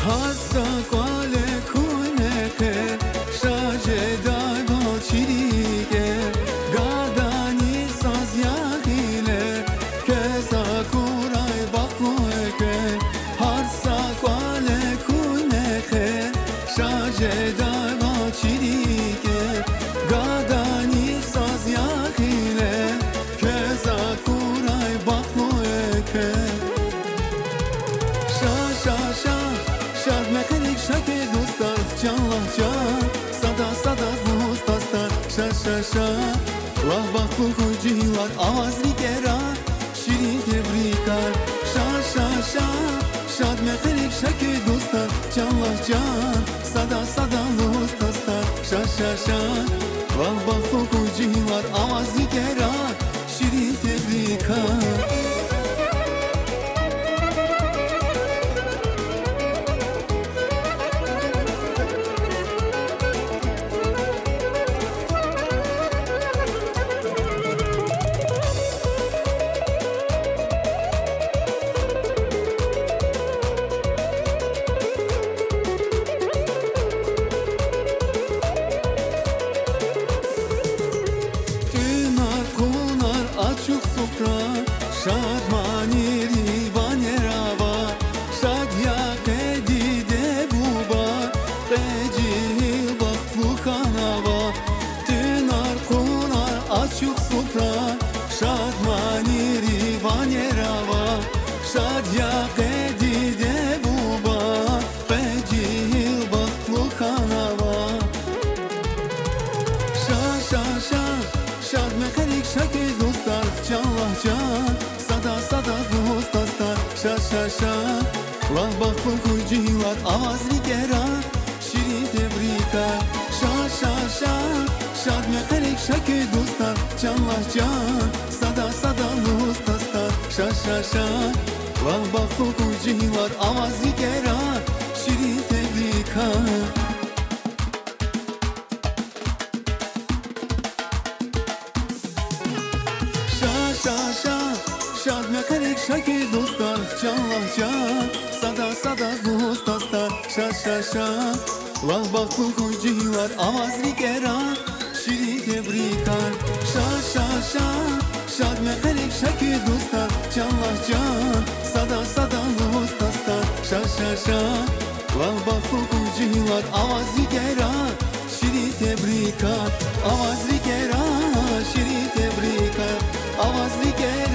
Hasta quale kuneche shaje daivo chirige gadani saz yahile kesa kuray bakmueke Hasta quale kuneche shaje daivo chirige gadani saz yahile kesa kuray bakmueke Şad mekanik şake dostlar canlah can Sada sada dostlar şa Vah vah kukucilar avazli gera Şirin tebrikar şa Şad mekanik şake dostlar canlah can Sada sada dostlar şa Vah vah kukucilar avazli gera Şirin tebrikar Açık sofra, şadmani rivane rava Şadya kedide buba, recihil baklu kanava Tünar kunar açık sofra, şadmani rivane rava Şadya kedide buba, recihil baklu kanava Şad mekanik şakir dostlar canlah can Sada dostlar şa Vah bak kukucilar avazli gera Şirin tebrikar şa Şad mekanik şakir dostlar canlah can Sada dostlar şa Vah bak kukucilar avazli gera Şirin tebrikar Şad mekanik şakir dostlar canlah can Sada dostlar şa Vah bak kukucilar avazli gera Şirin tebrikar şa Şad mekanik şakir dostlar canlah can Sada dostlar şa Vah bak kukucilar avazli gera Şirin tebrikar Avazli gera Şirin tebrikar Avazli gera